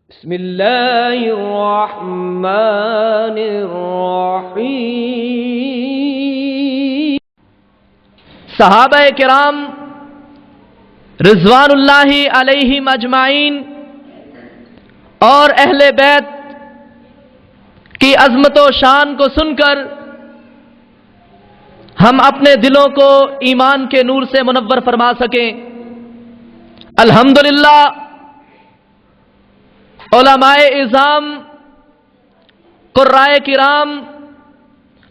بسم اللہ الرحمن الرحیم۔ صحابہ کرام رضوان اللہ علیہم اجمعین اور اہل بیت کی عظمت و شان کو سن کر ہم اپنے دلوں کو ایمان کے نور سے منور فرما سکیں۔ الحمدللہ علماء اعظام، قرائے کرام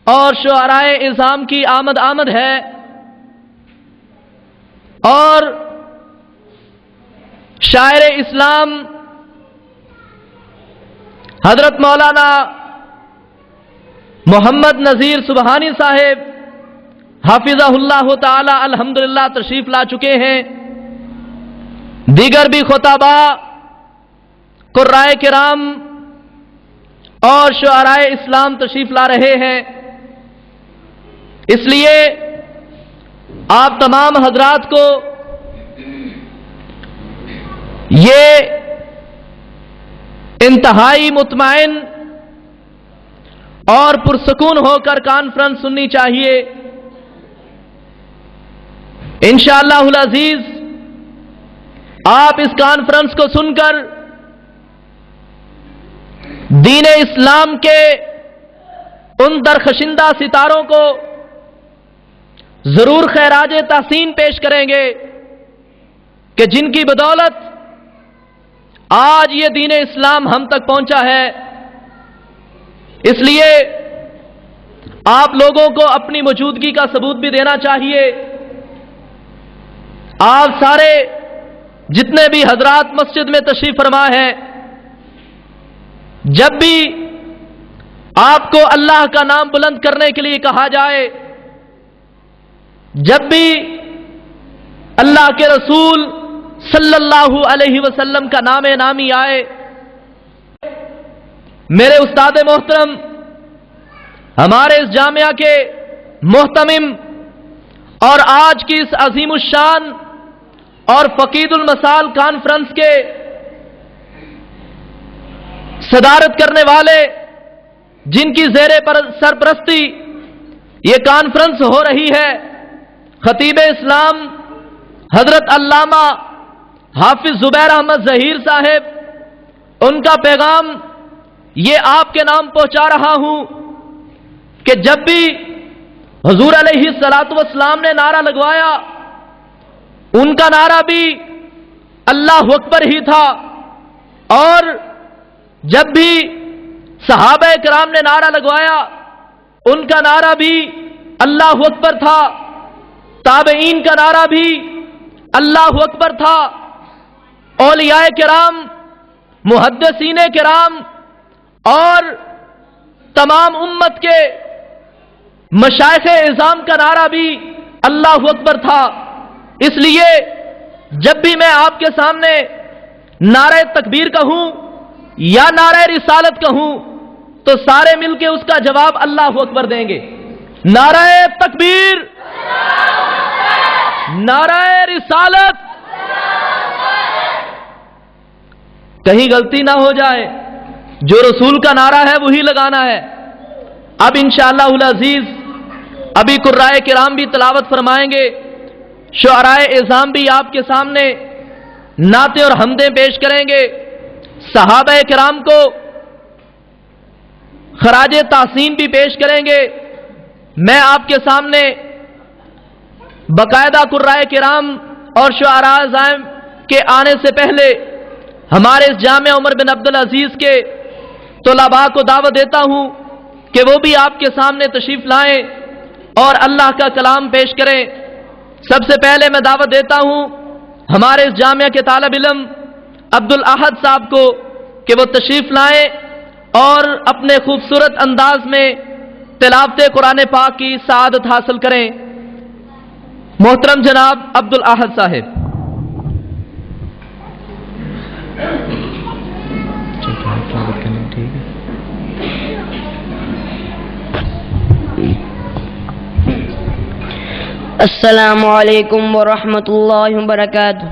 اور شعراء اعظام کی آمد ہے، اور شاعر اسلام حضرت مولانا محمد نذیر سبحانی صاحب حافظہ اللہ تعالی الحمدللہ تشریف لا چکے ہیں۔ دیگر بھی خطباء، قرائے کرام اور شعراء اسلام تشریف لا رہے ہیں۔ اس لیے آپ تمام حضرات کو یہ انتہائی مطمئن اور پرسکون ہو کر کانفرنس سننی چاہیے۔ انشاءاللہ العزیز آپ اس کانفرنس کو سن کر دین اسلام کے ان درخشندہ ستاروں کو ضرور خراج تحسین پیش کریں گے کہ جن کی بدولت آج یہ دین اسلام ہم تک پہنچا ہے۔ اس لیے آپ لوگوں کو اپنی موجودگی کا ثبوت بھی دینا چاہیے۔ آپ سارے جتنے بھی حضرات مسجد میں تشریف فرما ہیں، جب بھی آپ کو اللہ کا نام بلند کرنے کے لیے کہا جائے، جب بھی اللہ کے رسول صلی اللہ علیہ وسلم کا نام نامی آئے، میرے استاد محترم، ہمارے اس جامعہ کے محتمم اور آج کی اس عظیم الشان اور فقید المثال کانفرنس کے صدارت کرنے والے، جن کی زیر سرپرستی یہ کانفرنس ہو رہی ہے، خطیب اسلام حضرت علامہ حافظ زبیر احمد ظہیر صاحب، ان کا پیغام یہ آپ کے نام پہنچا رہا ہوں کہ جب بھی حضور علیہ الصلوۃ والسلام نے نعرہ لگوایا، ان کا نعرہ بھی اللہ اکبر ہی تھا، اور جب بھی صحابہ کرام نے نعرہ لگوایا ان کا نعرہ بھی اللہ اکبر تھا، تابعین کا نعرہ بھی اللہ اکبر تھا، اولیاء کرام، محدثین کرام اور تمام امت کے مشائخ اعظام کا نعرہ بھی اللہ اکبر تھا۔ اس لیے جب بھی میں آپ کے سامنے نعرہ تکبیر کہوں یا نعرہ رسالت کہوں تو سارے مل کے اس کا جواب اللہ اکبر دیں گے۔ نعرہ تکبیر، نعرہ رسالت، کہیں غلطی نہ ہو جائے، جو رسول کا نعرہ ہے وہی لگانا ہے۔ اب انشاءاللہ العزیز ابھی قرائے کرام بھی تلاوت فرمائیں گے، شعراء اعظام بھی آپ کے سامنے نعتیں اور حمدیں پیش کریں گے، صحابہ کرام کو خراج تحسین بھی پیش کریں گے۔ میں آپ کے سامنے باقاعدہ قرائے کرام اور شعراء اعظام کے آنے سے پہلے ہمارے اس جامعہ عمر بن عبدالعزیز کے طلباء کو دعوت دیتا ہوں کہ وہ بھی آپ کے سامنے تشریف لائیں اور اللہ کا کلام پیش کریں۔ سب سے پہلے میں دعوت دیتا ہوں ہمارے اس جامعہ کے طالب علم عبدالاحد صاحب کو کہ وہ تشریف لائیں اور اپنے خوبصورت انداز میں تلاوت قرآن پاک کی سعادت حاصل کریں۔ محترم جناب عبدالاحد صاحب۔ السلام علیکم ورحمۃ اللہ وبرکاتہ۔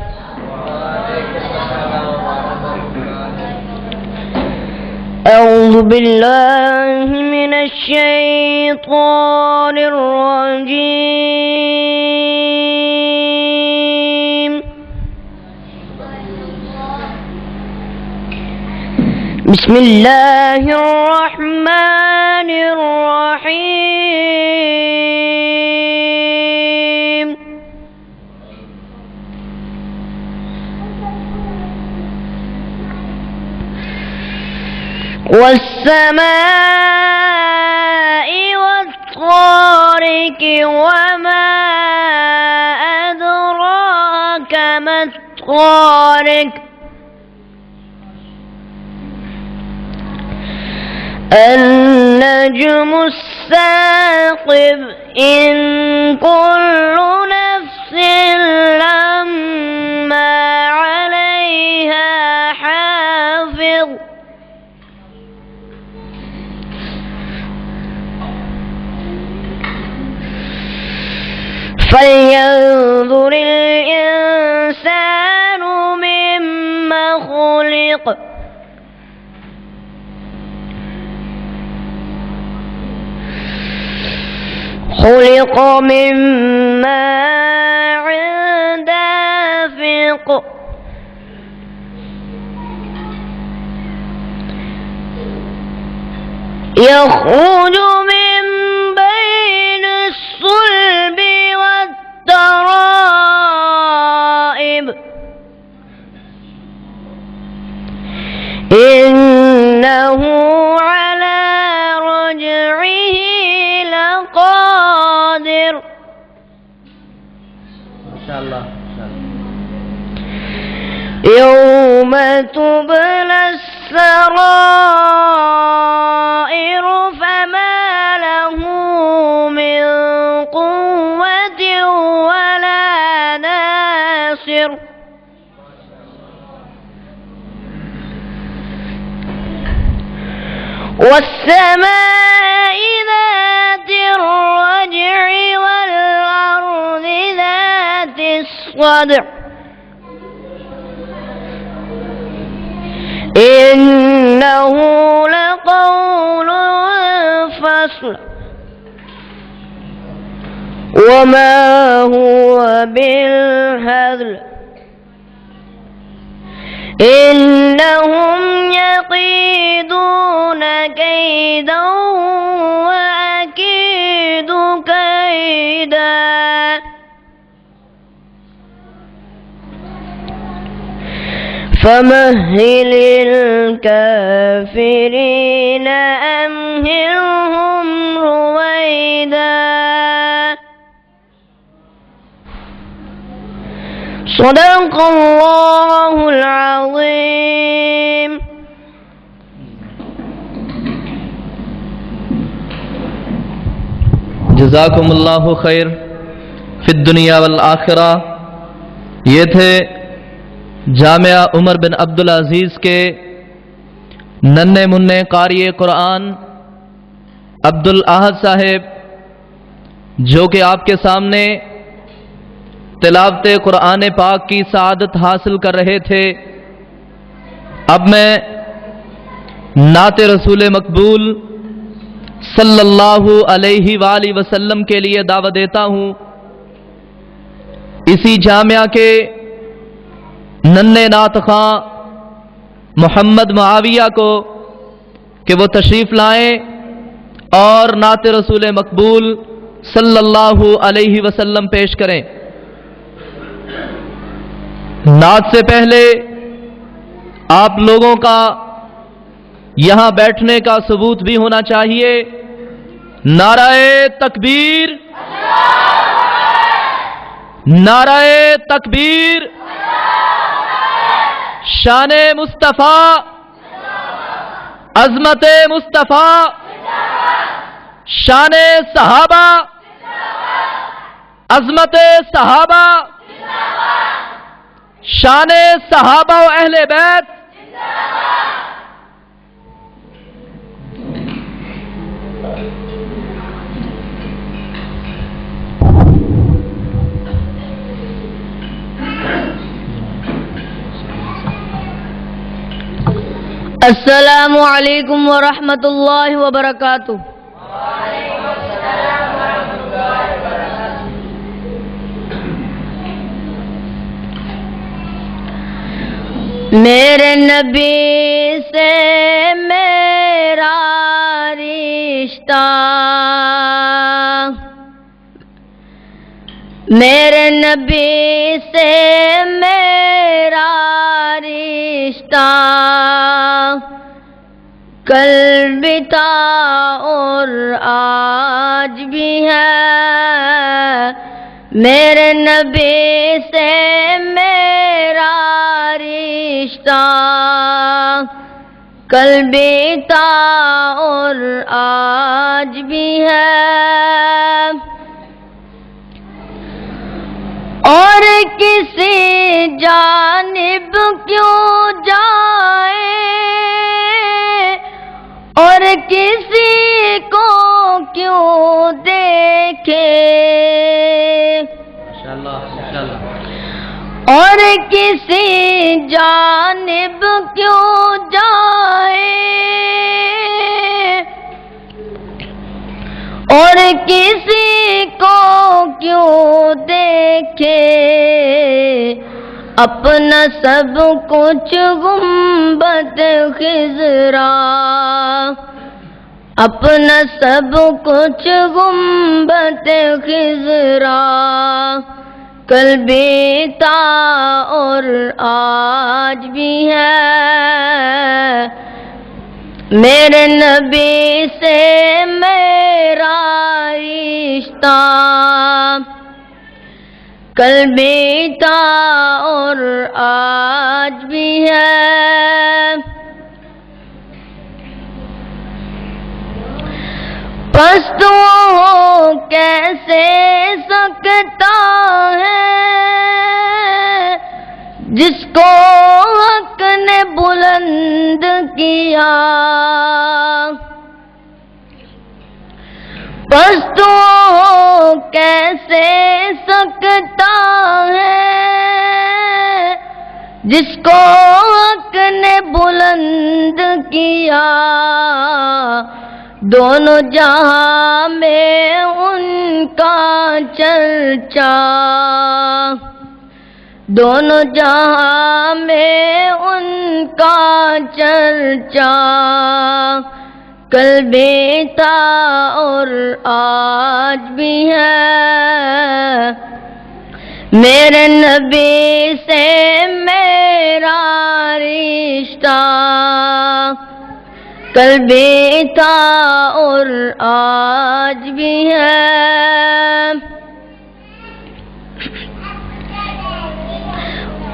أعوذ بالله من الشيطان الرجيم. بسم الله الرحمن الرحيم. والسماء والطارق وما أدراك ما الطارق النجم الثاقب إن كل نفس لما عليها حافظ فلينظر الإنسان مما خلق خلق من ماء دافق يخرج من بين الصلب والترائب إنه على رجعه لقادر. يوم تبلى السرائر فما له من قوة ولا ناصر. والسماء ذات الرجع والأرض ذات الصدع إنه لقول فصل وما هو بالهزل إنهم يكيدون كيدا وأكيد كيدا فمهل الكافرين أمهلهم رويدا. صدق الله العظيم. جزاکم اللہ خیر فی الدنیا والآخرہ. یہ تھے جامعہ عمر بن عبدالعزیز کے ننھے منھے قاری قرآن عبدالاحد صاحب، جو کہ آپ کے سامنے تلاوت قرآن پاک کی سعادت حاصل کر رہے تھے. اب میں نعت رسول مقبول صلی اللہ علیہ وآلہ وسلم کے لیے دعوت دیتا ہوں. اسی جامعہ کے ننھے نعت خواں محمد معاویہ کو کہ وہ تشریف لائیں اور نعت رسول مقبول صلی اللہ علیہ وسلم پیش کریں. نعت سے پہلے آپ لوگوں کا یہاں بیٹھنے کا ثبوت بھی ہونا چاہیے. نعرہ تکبیر، نعرہ تکبیر، شان مصطفیٰ، عظمت مصطفیٰ، شان صحابہ، عظمت صحابہ، شان صحابہ و اہل بیت. السلام علیکم ورحمۃ اللہ وبرکاتہ. میرے نبی سے میرا رشتہ، میرے نبی سے میرا رشتہ کل بھی تھا اور آج بھی ہے. میرے نبی سے میرا رشتہ کل بھی تھا اور آج بھی ہے. اور کسی جانب کیوں جائے اور کسی کو کیوں دیکھے، اور کسی جانب کیوں جائے اور کسی کو کیوں دیکھے. اپنا سب کچھ گنبد خضرا، اپنا سب کچھ گنبد خضرا کل بھی تھا اور آج بھی ہے. میرے نبی سے میرا رشتہ کل بھی تھا اور آج بھی ہے. پس تو کیسے سکتا ہے جس کو حق نے بلند کیا. پس تو کیسے سکتا ہے جس کو حق نے بلند کیا. دونوں جہاں میں ان کا چرچا، دونوں جہاں میں ان کا چرچا کل بھی تھا اور آج بھی ہے. میرے نبی سے میرا رشتہ کل بھی تھا اور آج بھی ہے.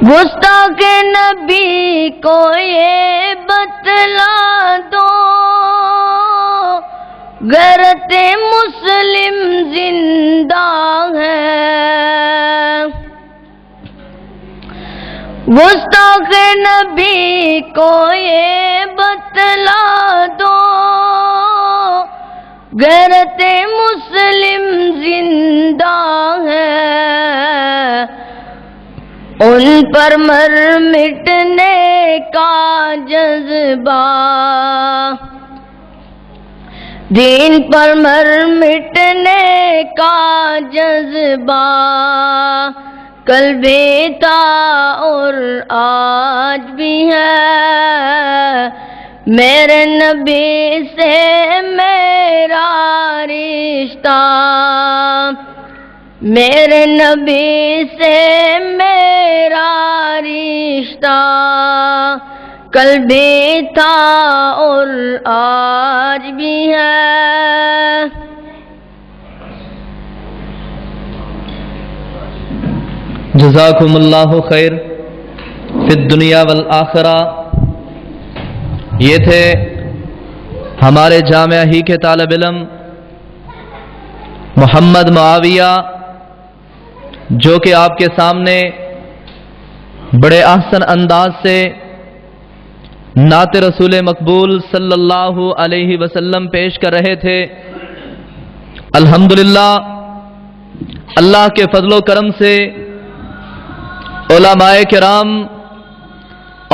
گستاخ نبی کو یہ بتلا دو غیرت مسلم زندہ ہے. گستاخ نبی کو یہ بتلا دو غیرت مسلم زندہ ہے. ان پر مر مٹنے کا جذبہ، دین پر مر مٹنے کا جذبہ کل بھی تھا اور آج بھی ہے. میرے نبی سے میرا رشتہ، میرے نبی سے میرا رشتہ کل بھی تھا اور آج بھی ہے. جزاکم اللہ خیر فی الدنیا والآخرہ. یہ تھے ہمارے جامعہ ہی کے طالب علم محمد معاویہ، جو کہ آپ کے سامنے بڑے احسن انداز سے نعت رسول مقبول صلی اللہ علیہ وسلم پیش کر رہے تھے. الحمدللہ اللہ کے فضل و کرم سے علماء کرام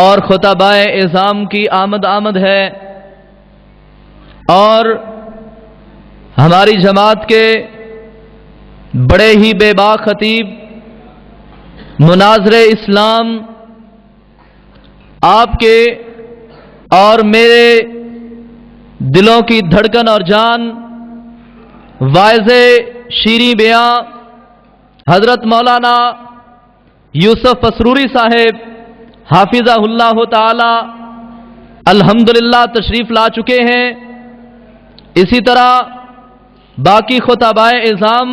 اور خطبائے اعظام کی آمد ہے، اور ہماری جماعت کے بڑے ہی بے باک خطیب مناظر اسلام آپ کے اور میرے دلوں کی دھڑکن اور جان واعظ شیریں بیاں حضرت مولانا یوسف پسروری صاحب حافظہ اللہ تعالی الحمدللہ تشریف لا چکے ہیں۔ اسی طرح باقی خطبائے اعظام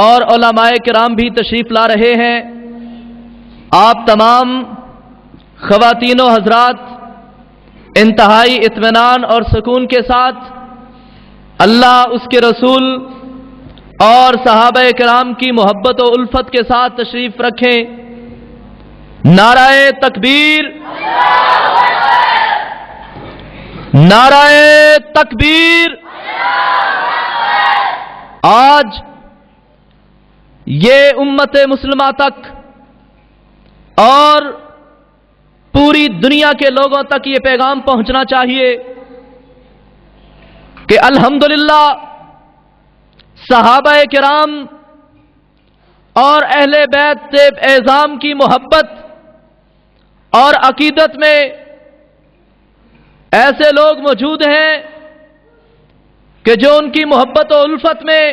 اور علماء کرام بھی تشریف لا رہے ہیں۔ آپ تمام خواتین و حضرات انتہائی اطمینان اور سکون کے ساتھ اللہ، اس کے رسول اور صحابہ کرام کی محبت و الفت کے ساتھ تشریف رکھیں۔ نعرہ تکبیر، نعرہ تکبیر۔ آج یہ امت مسلمہ تک اور پوری دنیا کے لوگوں تک یہ پیغام پہنچنا چاہیے کہ الحمدللہ صحابہ کرام اور اہل بیت اعظام کی محبت اور عقیدت میں ایسے لوگ موجود ہیں کہ جو ان کی محبت و الفت میں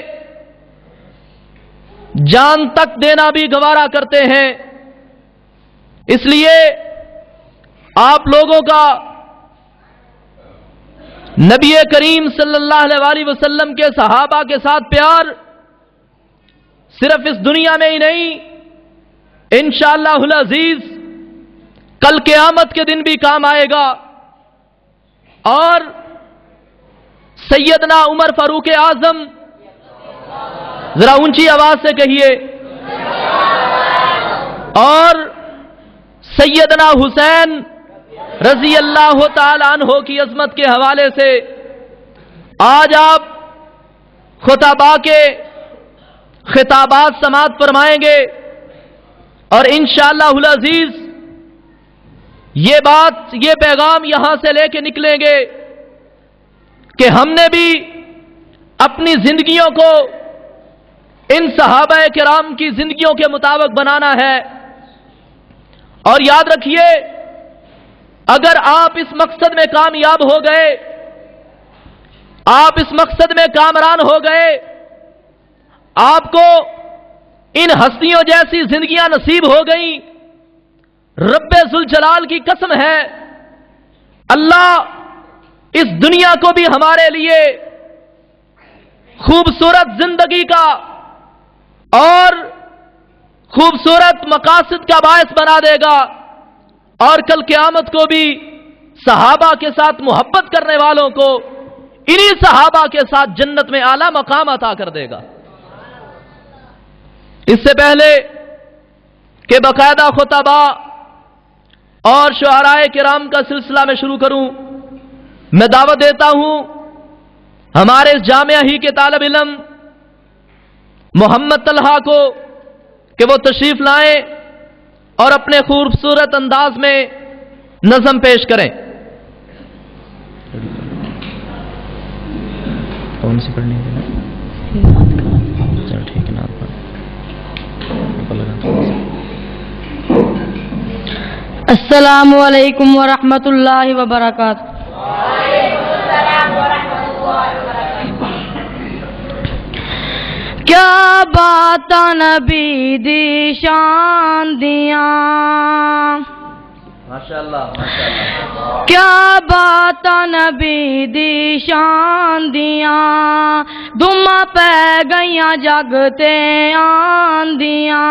جان تک دینا بھی گوارا کرتے ہیں۔ اس لیے آپ لوگوں کا نبی کریم صلی اللہ علیہ وسلم کے صحابہ کے ساتھ پیار صرف اس دنیا میں ہی نہیں، انشاءاللہ العزیز کل قیامت کے دن بھی کام آئے گا۔ اور سیدنا عمر فاروق اعظم، ذرا اونچی آواز سے کہیے، اور سیدنا حسین رضی اللہ تعالی عنہ کی عظمت کے حوالے سے آج آپ خطباء کے خطابات سماعت فرمائیں گے، اور انشاءاللہ العزیز یہ بات، یہ پیغام یہاں سے لے کے نکلیں گے کہ ہم نے بھی اپنی زندگیوں کو ان صحابہ کرام کی زندگیوں کے مطابق بنانا ہے۔ اور یاد رکھیے، اگر آپ اس مقصد میں کامیاب ہو گئے، آپ اس مقصد میں کامران ہو گئے، آپ کو ان ہستیوں جیسی زندگیاں نصیب ہو گئیں، رب ذوالجلال کی قسم ہے اللہ اس دنیا کو بھی ہمارے لیے خوبصورت زندگی کا اور خوبصورت مقاصد کا باعث بنا دے گا، اور کل قیامت کو بھی صحابہ کے ساتھ محبت کرنے والوں کو انہی صحابہ کے ساتھ جنت میں اعلیٰ مقام عطا کر دے گا۔ اس سے پہلے کہ باقاعدہ خطباء اور شعراء کرام کا سلسلہ میں شروع کروں، میں دعوت دیتا ہوں ہمارے اس جامعہ ہی کے طالب علم محمد طلحہ کو کہ وہ تشریف لائیں اور اپنے خوبصورت انداز میں نظم پیش کریں۔ کون سی پڑھنی ہے؟ چل ٹھیک ہے، السلام علیکم ورحمۃ اللہ وبرکاتہ۔ کیا بات نبی دی شان دیاں، ماشاءاللہ ماشاءاللہ، کیا بات نبی دی شان دیاں، دم پہ گئیاں جگ تے آندیاں،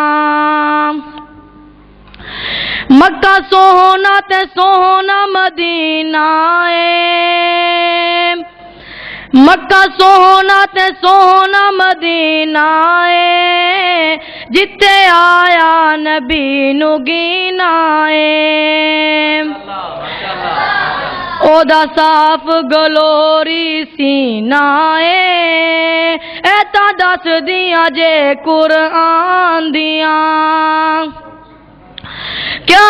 مکہ سوہنا تے سوہنا مدینہ اے، مکہ سوہنا تے سوہنا مدینہ اے، جتے آیا نبی نو گینا اے، او دا صاف گلوری سینہ اے، ایتا دس دیاں جے قرآن دیاں، کیا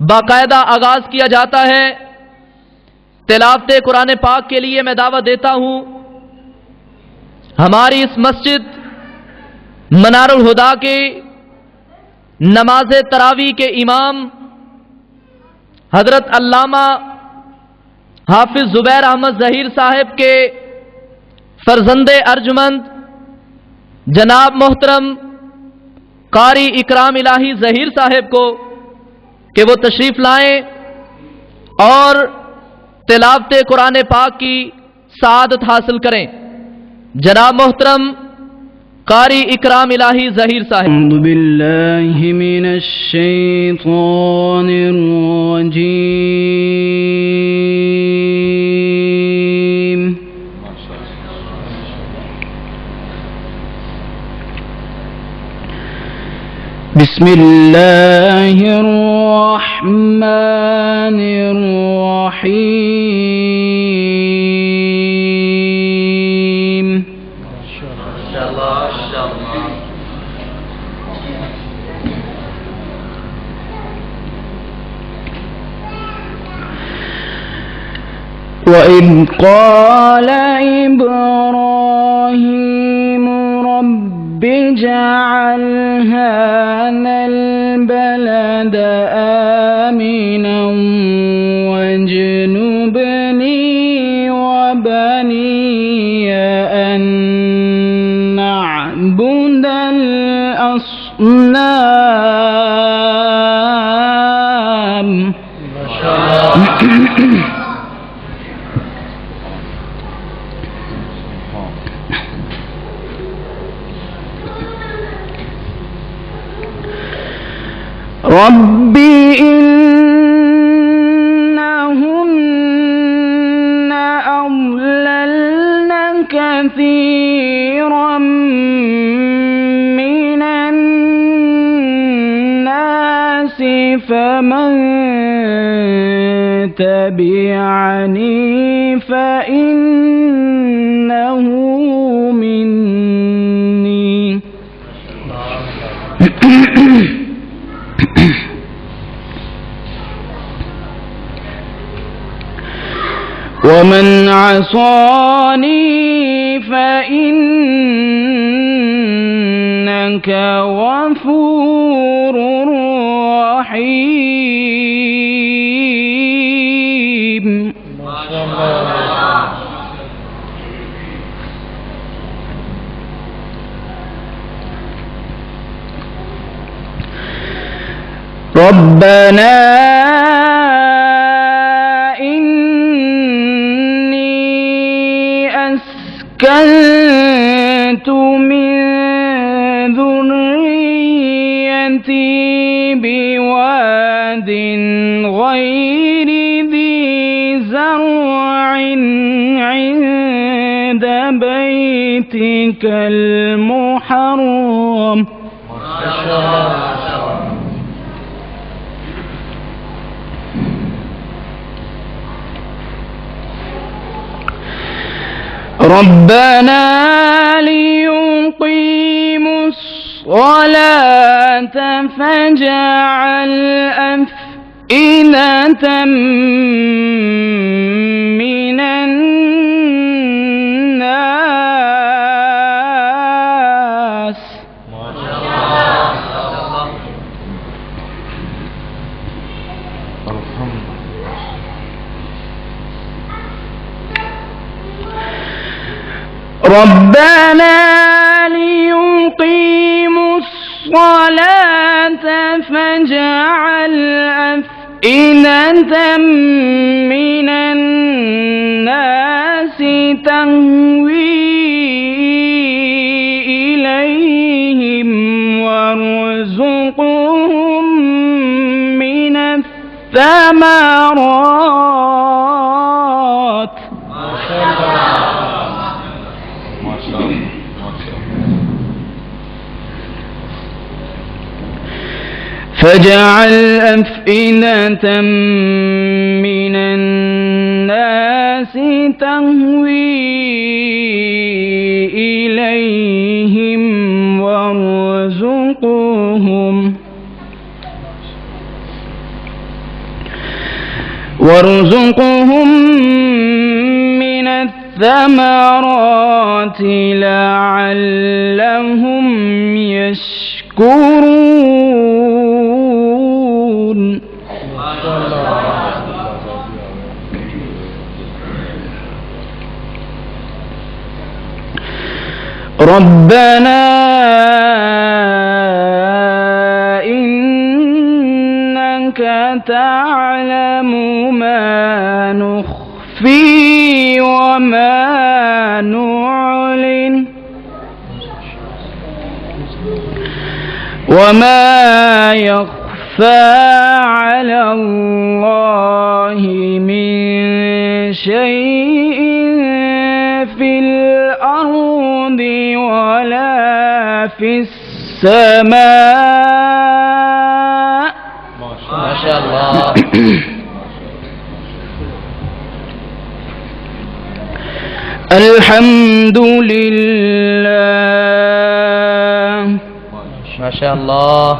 باقاعدہ آغاز کیا جاتا ہے۔ تلاوت قرآن پاک کے لیے میں دعوت دیتا ہوں ہماری اس مسجد منار الہدا کے نماز تراویح کے امام حضرت علامہ حافظ زبیر احمد ظہیر صاحب کے فرزند ارجمند جناب محترم قاری اکرام الہی ظہیر صاحب کو کہ وہ تشریف لائیں اور تلاوت قرآن پاک کی سعادت حاصل کریں۔ جناب محترم قاری اکرام الہی ظہیر صاحب۔ اعوذ باللہ من الشیطان الرجیم بسم اللہ الرحمن الرحیم وَإِذْ قَالَ إِبْرَاهِيمُ رَبِّ اجْعَلْ هَذَا الْبَلَدَ آمِنًا وَاجْنُبْنِي وَبَنِيَّ أَن نَّعْبُدَ الْأَصْنَامَ۔ رب إنهن أضللن كثيرا من الناس فمن تبعني فإنه مني ومن عصاني فإنك غفور رحيم۔ ربنا أسكنت من ذريتي بواد غير ذي زرع عند بيتك المحرم ربنا ليقيموا الصلاة فاجعل أفئدة من الناس ربنا ليقيموا الصلاة فاجعل أفئدة من الناس تهوي إليهم وارزقهم من الثمرات فاجعل أفئدة من الناس تهوي إليهم وارزقهم وارزقهم من الثمرات لعلهم يشكرون. ربنا إنك تعلم ما نخفي وما نعلن وما يخفى على الله من شيء في الأرض ولا في السماء. ما شاء الله. الحمد لله. ما شاء الله.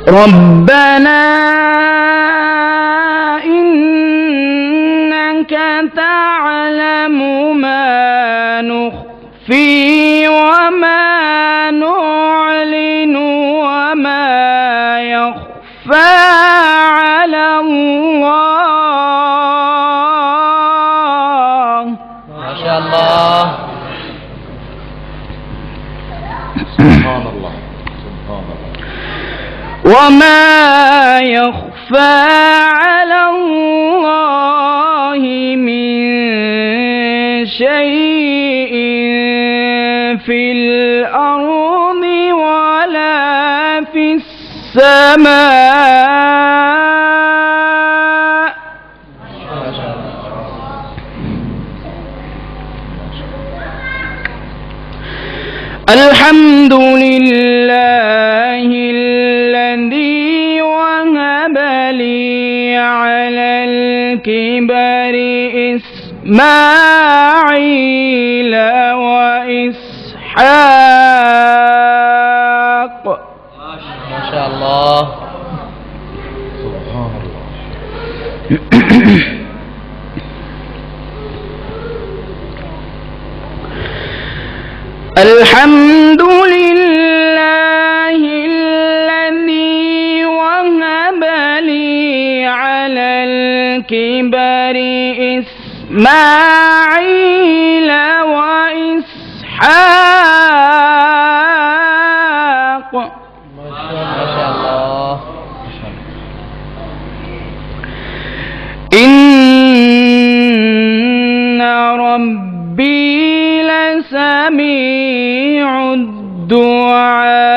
ربنا إنك تعلم ما نخفي وما نعلن وما يخفى على الله. ما شاء الله. سبحان الله. وما يخفى على الله من شيء في الأرض ولا في السماء. الحمد لله الذي وهب لي على الكبر إسماعيل وإسحاق. ما شاء الله. سبحان الله. الحمد لله الذي وهب لي على الكبر إسماعيل وإسحاق. ما شاء الله. إن ربي لسميع الدعاء.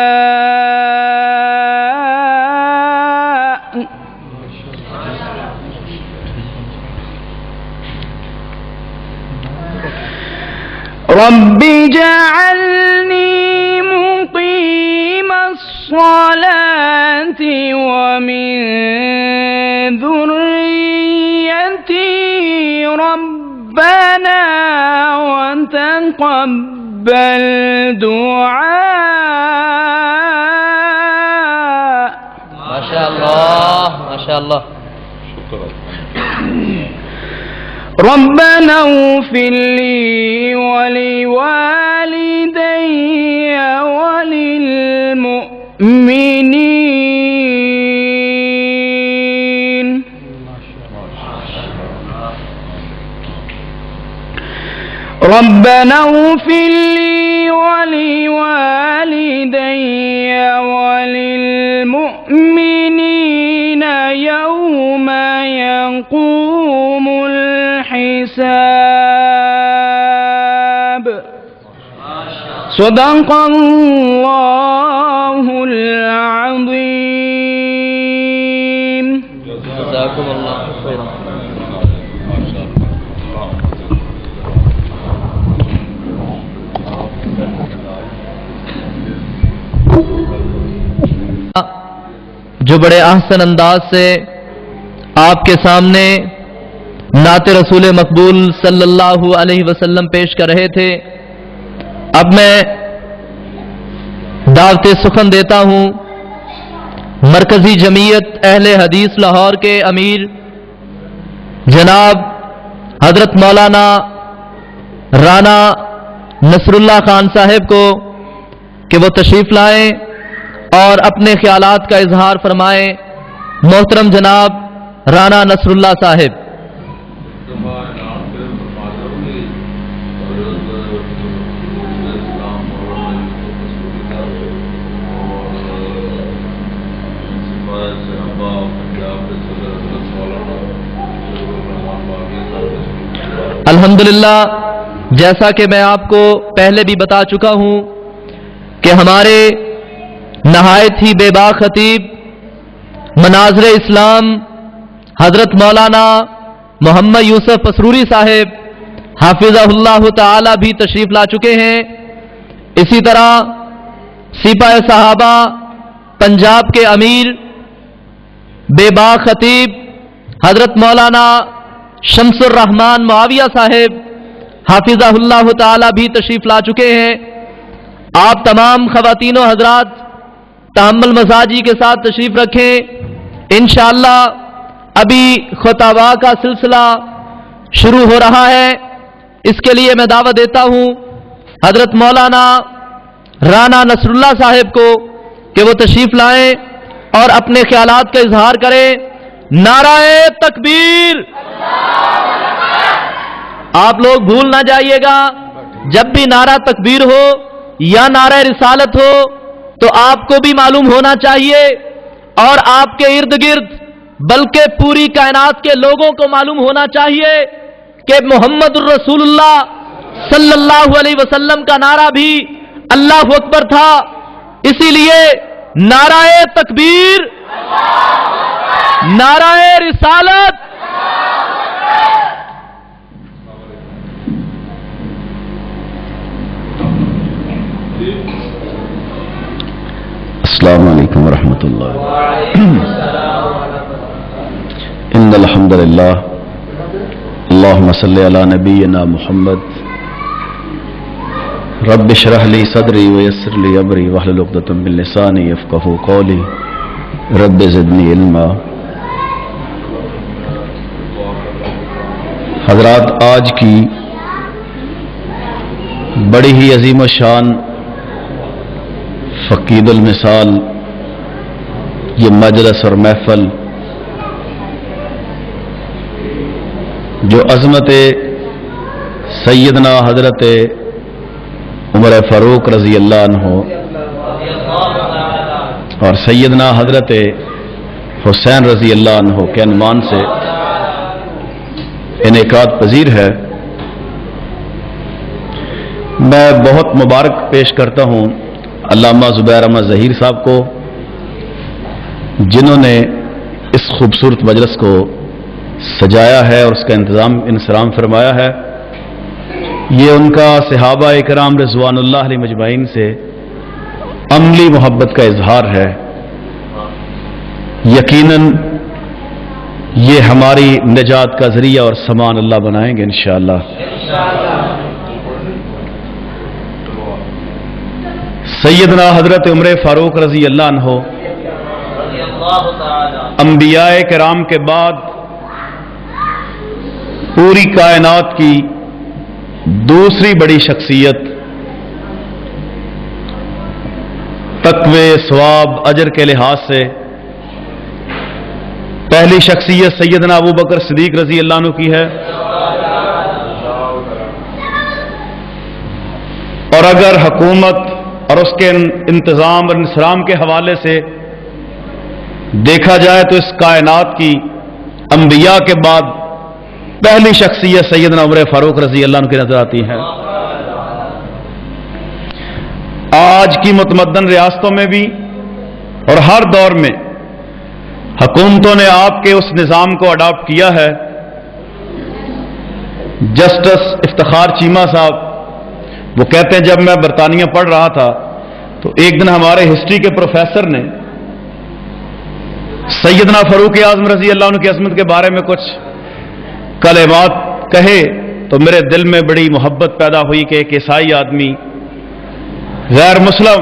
رب اجعلني مقيم الصلاة ومن ذريتي ربنا وتقبل دعاء. ما شاء الله. ما شاء الله. شكرا. ربنا اغفر لي ولوالدي وللمؤمنين. ربنا اغفر لي ولوالدي وللمؤمنين يوم يقوم الحساب. صدق الله العظيم. جزاكم الله خيرا. ما شاء الله. جو بڑے احسن انداز سے آپ کے سامنے نعت رسول مقبول صلی اللہ علیہ وسلم پیش کر رہے تھے، اب میں دعوت سخن دیتا ہوں مرکزی جمعیت اہل حدیث لاہور کے امیر جناب حضرت مولانا رانا نصر اللہ خان صاحب کو کہ وہ تشریف لائیں اور اپنے خیالات کا اظہار فرمائیں۔ محترم جناب رانا نصر اللہ صاحب۔ الحمدللہ، جیسا کہ میں آپ کو پہلے بھی بتا چکا ہوں کہ ہمارے نہایت ہی بے باک خطیب مناظر اسلام حضرت مولانا محمد یوسف پسروری صاحب حافظہ اللہ تعالی بھی تشریف لا چکے ہیں۔ اسی طرح سپاہ صحابہ پنجاب کے امیر بے باک خطیب حضرت مولانا شمس الرحمان معاویہ صاحب حافظہ اللہ تعالی بھی تشریف لا چکے ہیں۔ آپ تمام خواتین و حضرات تحمل مزاجی کے ساتھ تشریف رکھیں۔ انشاءاللہ ابھی خطبہ کا سلسلہ شروع ہو رہا ہے، اس کے لیے میں دعوت دیتا ہوں حضرت مولانا رانا نصر اللہ صاحب کو کہ وہ تشریف لائیں اور اپنے خیالات کا اظہار کریں۔ نعرہ تکبیر! آپ لوگ بھول نہ جائیے گا، جب بھی نعرہ تکبیر ہو یا نعرہ رسالت ہو تو آپ کو بھی معلوم ہونا چاہیے اور آپ کے ارد گرد بلکہ پوری کائنات کے لوگوں کو معلوم ہونا چاہیے کہ محمد الرسول اللہ صلی اللہ علیہ وسلم کا نعرہ بھی اللہ اکبر تھا۔ اسی لیے نعرہ تکبیر، نعرہ رسالت، السلام علیکم ورحمۃ اللہ۔ ان الحمد للہ اللہم صلی علی نبینا محمد رب اشرح لی صدری ویسر لی امری واحلل عقدۃ من لسانی یفقہوا قولی رب زدنی علما۔ حضرات، آج کی بڑی ہی عظیم و شان فقید المثال یہ مجلس اور محفل جو عظمت سیدنا حضرت عمر فاروق رضی اللہ عنہ اور سیدنا حضرت حسین رضی اللہ عنہ کے عنوان سے انعقاد پذیر ہے، میں بہت مبارک پیش کرتا ہوں علامہ زبیر احمد ظہیر صاحب کو، جنہوں نے اس خوبصورت مجلس کو سجایا ہے اور اس کا انتظام فرمایا ہے۔ یہ ان کا صحابہ اکرام رضوان اللہ علیہ مجمعین سے عملی محبت کا اظہار ہے۔ یقیناً یہ ہماری نجات کا ذریعہ اور سامان اللہ بنائیں گے انشاءاللہ۔ سیدنا حضرت عمر فاروق رضی اللہ عنہ انبیاء کرام کے بعد پوری کائنات کی دوسری بڑی شخصیت، تقوی، ثواب، اجر کے لحاظ سے پہلی شخصیت سیدنا ابو بکر صدیق رضی اللہ عنہ کی ہے، اور اگر حکومت اور اس کے انتظام اور انصرام کے حوالے سے دیکھا جائے تو اس کائنات کی انبیاء کے بعد پہلی شخصیت سیدنا عمر فاروق رضی اللہ عنہ کی نظر آتی ہے۔ آج کی متمدن ریاستوں میں بھی اور ہر دور میں حکومتوں نے آپ کے اس نظام کو اڈاپٹ کیا ہے۔ جسٹس افتخار چیمہ صاحب وہ کہتے ہیں جب میں برطانیہ پڑھ رہا تھا تو ایک دن ہمارے ہسٹری کے پروفیسر نے سیدنا فاروق اعظم رضی اللہ عنہ کی عظمت کے بارے میں کچھ کلمات کہے تو میرے دل میں بڑی محبت پیدا ہوئی کہ ایک عیسائی آدمی غیر مسلم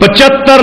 75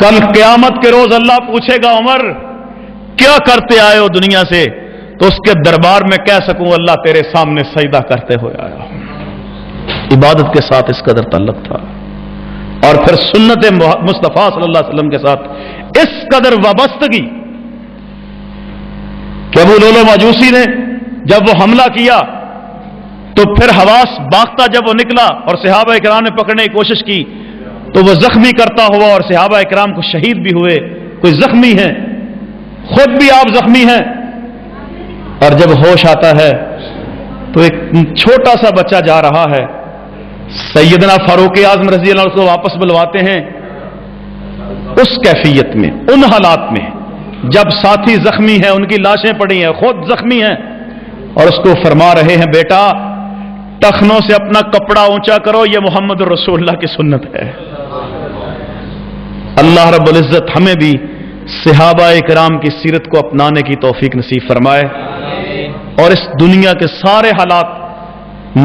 کل قیامت کے روز اللہ پوچھے گا عمر کیا کرتے آئے ہو دنیا سے، تو اس کے دربار میں کہہ سکوں اللہ تیرے سامنے سجدہ کرتے ہوئے آیا ہوں۔ عبادت کے ساتھ اس قدر تعلق تھا، اور پھر سنت مصطفیٰ صلی اللہ علیہ وسلم کے ساتھ اس قدر وابستگی کہ ابو لولو ماجوسی نے جب وہ حملہ کیا تو پھر حواس باختہ جب وہ نکلا اور صحابہ اکرام نے پکڑنے کی کوشش کی تو وہ زخمی کرتا ہوا، اور صحابہ اکرام کو شہید بھی ہوئے، کوئی زخمی ہیں، خود بھی آپ زخمی ہیں، اور جب ہوش آتا ہے تو ایک چھوٹا سا بچہ جا رہا ہے، سیدنا فاروق اعظم رضی اللہ عنہ کو واپس بلواتے ہیں اس کیفیت میں، ان حالات میں جب ساتھی زخمی ہیں، ان کی لاشیں پڑی ہیں، خود زخمی ہیں، اور اس کو فرما رہے ہیں بیٹا ٹخنوں سے اپنا کپڑا اونچا کرو، یہ محمد رسول اللہ کی سنت ہے۔ اللہ رب العزت ہمیں بھی صحابہ کرام کی سیرت کو اپنانے کی توفیق نصیب فرمائے، اور اس دنیا کے سارے حالات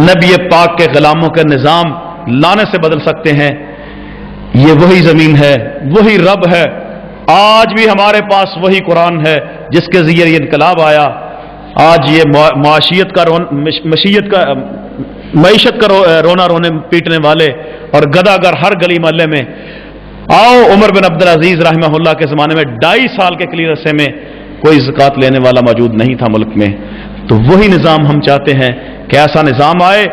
نبی پاک کے غلاموں کے نظام لانے سے بدل سکتے ہیں۔ یہ وہی زمین ہے، وہی رب ہے، آج بھی ہمارے پاس وہی قرآن ہے جس کے ذریعے یہ انقلاب آیا۔ آج یہ معیشت کا رونا رونے پیٹنے والے اور گداگر ہر گلی محلے میں، آؤ عمر بن عبدالعزیز رحمہ اللہ کے زمانے میں 2.5 سال کے کلیئر عرصے میں کوئی زکوٰۃ لینے والا موجود نہیں تھا ملک میں، تو وہی نظام ہم چاہتے ہیں کہ ایسا نظام آئے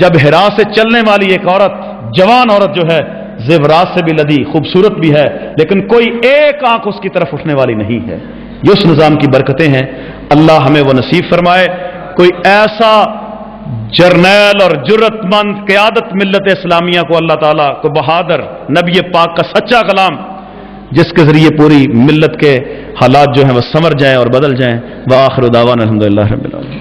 جب ہرا سے چلنے والی ایک عورت، جوان عورت جو ہے، زیورات سے بھی لدی، خوبصورت بھی ہے، لیکن کوئی ایک آنکھ اس کی طرف اٹھنے والی نہیں ہے۔ یہ اس نظام کی برکتیں ہیں، اللہ ہمیں وہ نصیب فرمائے۔ کوئی ایسا جرنیل اور جرت مند قیادت ملت اسلامیہ کو اللہ تعالیٰ کو بہادر نبی پاک کا سچا کلام جس کے ذریعے پوری ملت کے حالات جو ہیں وہ سنور جائیں اور بدل جائیں۔ وآخر دعوانا الحمدللہ رب العالمین۔